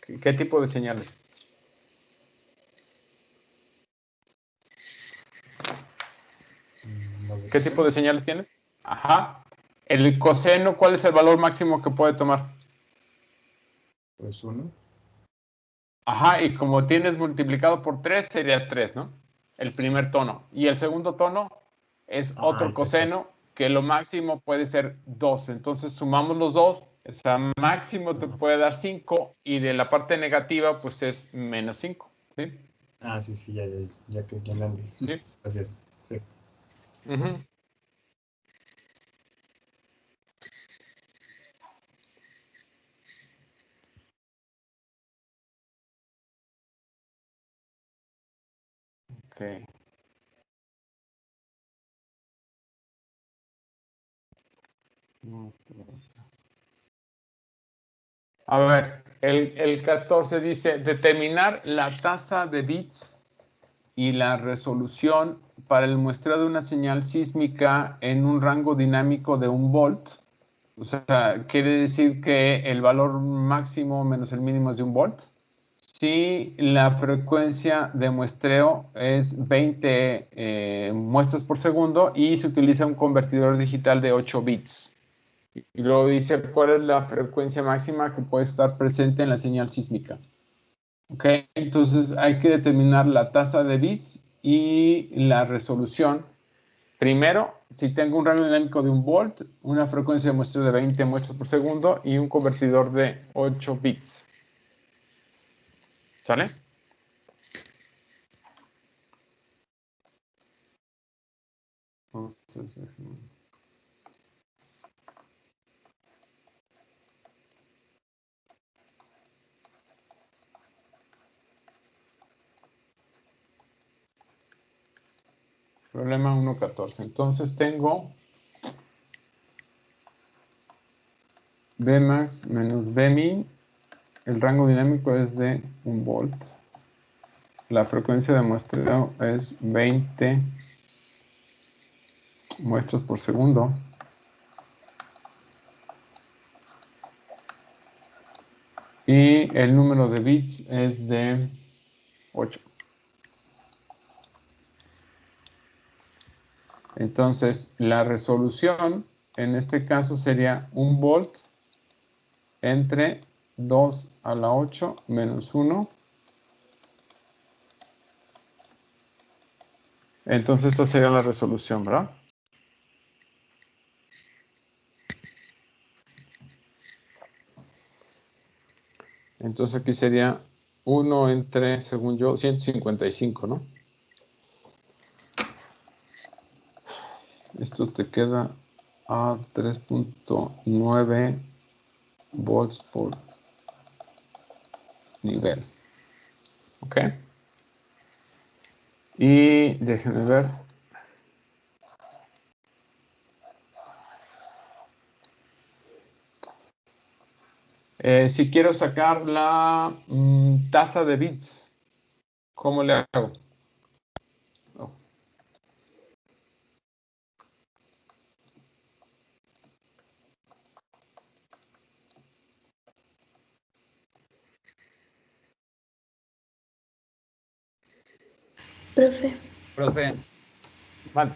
[SPEAKER 1] ¿Qué tipo de señales? ¿Qué tipo de señales tienes? Ajá. El coseno, ¿cuál es el valor máximo que puede tomar?
[SPEAKER 7] Pues 1.
[SPEAKER 1] Ajá, y como tienes multiplicado por 3, sería 3, ¿no? El primer tono. Y el segundo tono es otro coseno, que lo máximo puede ser 2. Entonces sumamos los dos, o sea, máximo te puede dar 5, y de la parte negativa, pues es menos 5. ¿Sí?
[SPEAKER 7] Ah, sí, sí, ya que ya entendí.
[SPEAKER 1] ¿Sí?
[SPEAKER 7] Gracias. Sí.
[SPEAKER 1] Ujú. Ok. A ver, el 14 dice determinar la tasa de bits y la resolución para el muestreo de una señal sísmica en un rango dinámico de 1 volt. O sea, quiere decir que el valor máximo menos el mínimo es de 1 volt. Si la frecuencia de muestreo es 20 muestras por segundo y se utiliza un convertidor digital de 8 bits. Y luego dice cuál es la frecuencia máxima que puede estar presente en la señal sísmica. Ok, entonces hay que determinar la tasa de bits y la resolución. Primero, si tengo un rango dinámico de 1 volt, una frecuencia de muestreo de 20 muestras por segundo y un convertidor de 8 bits. ¿Sale? Entonces, problema 1.14. Entonces tengo Bmax menos Bmin. El rango dinámico es de 1 volt. La frecuencia de muestreo es 20 muestras por segundo. Y el número de bits es de 8. Entonces, la resolución en este caso sería 1 volt entre 2 a la 8 menos 1. Entonces, esta sería la resolución, ¿verdad? Entonces, aquí sería 1 entre, según yo, 155, ¿no? Esto te queda a 3.9 volts por nivel. ¿Ok? Y déjenme ver. Si quiero sacar la tasa de bits, ¿cómo le hago? Oh.
[SPEAKER 3] Profe,
[SPEAKER 6] Profe,
[SPEAKER 1] Vale.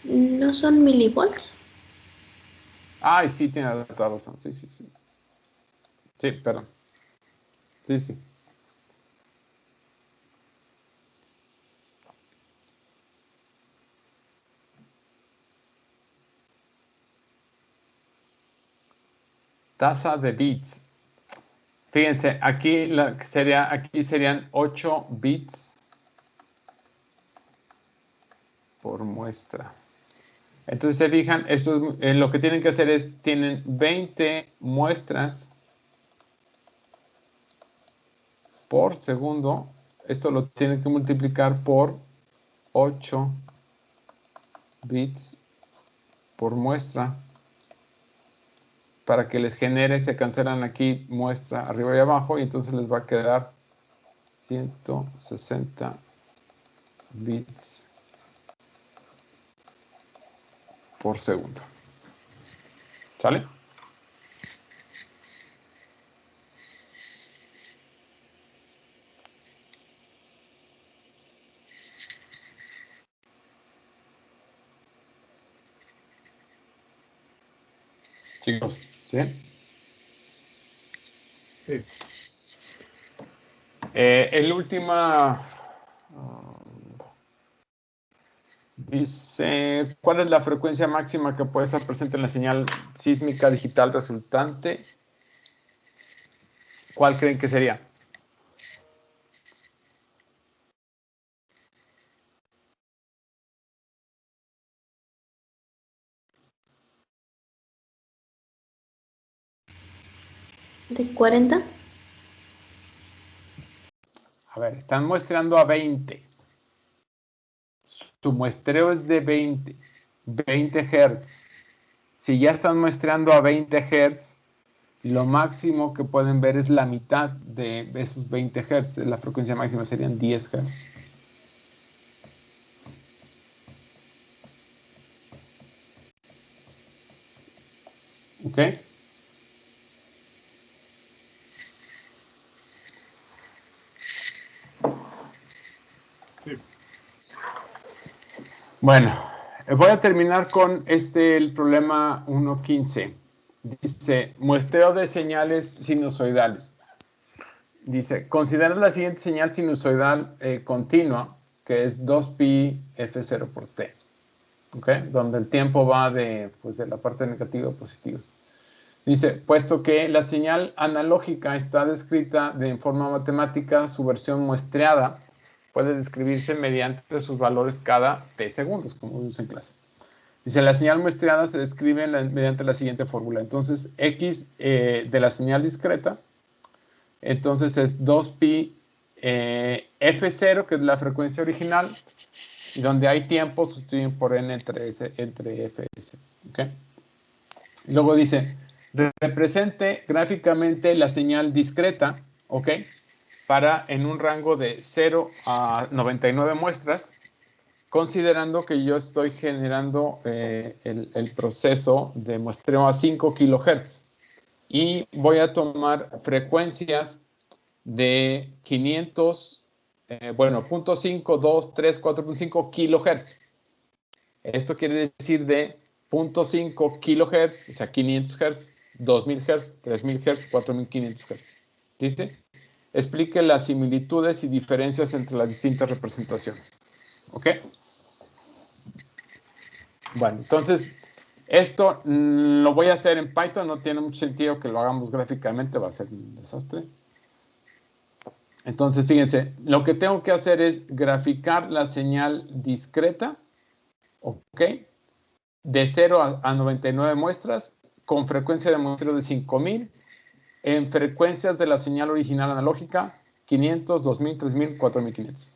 [SPEAKER 3] ¿no son milivolts?
[SPEAKER 1] Ay, sí, tiene toda razón. Sí, sí, sí. Sí, perdón. Sí, sí. Tasa de bits. Fíjense, aquí serían 8 bits por muestra. Entonces, se fijan, esto lo que tienen que hacer es, tienen 20 muestras por segundo. Esto lo tienen que multiplicar por 8 bits por muestra para que les genere, se cancelan aquí muestra arriba y abajo, y entonces les va a quedar 160 bits por segundo. ¿Sale? Chicos, ¿sí?
[SPEAKER 7] Sí.
[SPEAKER 1] El última dice, ¿cuál es la frecuencia máxima que puede estar presente en la señal sísmica digital resultante? ¿Cuál creen que sería?
[SPEAKER 3] ¿De 40?
[SPEAKER 1] A ver, están muestreando a 20. Su muestreo es de 20 Hz. Si ya están muestreando a 20 Hz, lo máximo que pueden ver es la mitad de esos 20 Hz. La frecuencia máxima serían 10 Hz. ¿Ok?
[SPEAKER 7] Sí.
[SPEAKER 1] Bueno, voy a terminar con el problema 1.15. Dice, muestreo de señales sinusoidales. Dice, considera la siguiente señal sinusoidal continua, que es 2pi f0 por t. ¿Ok? Donde el tiempo va de la parte negativa a positiva. Dice, puesto que la señal analógica está descrita en forma matemática, su versión muestreada puede describirse mediante sus valores cada t segundos, como vimos en clase. Dice, la señal muestreada se describe mediante la siguiente fórmula. Entonces, x de la señal discreta, entonces es 2pi f0, que es la frecuencia original, y donde hay tiempo, sustituyen por n entre fs. ¿Okay? Y luego dice, represente gráficamente la señal discreta, ¿ok? Para en un rango de 0 a 99 muestras, considerando que yo estoy generando el proceso de muestreo a 5 kHz. Y voy a tomar frecuencias de 500, 0.5, 2, 3, 4.5 kHz. Esto quiere decir de 0.5 kHz, o sea, 500 Hz, 2000 Hz, 3000 Hz, 4500 Hz. ¿Dice? Explique las similitudes y diferencias entre las distintas representaciones. ¿Ok? Bueno, entonces, esto lo voy a hacer en Python. No tiene mucho sentido que lo hagamos gráficamente, va a ser un desastre. Entonces, fíjense, lo que tengo que hacer es graficar la señal discreta, ¿ok? De 0 a 99 muestras, con frecuencia de muestreo de 5000, en frecuencias de la señal original analógica, 500, 2000, 3000, 4500.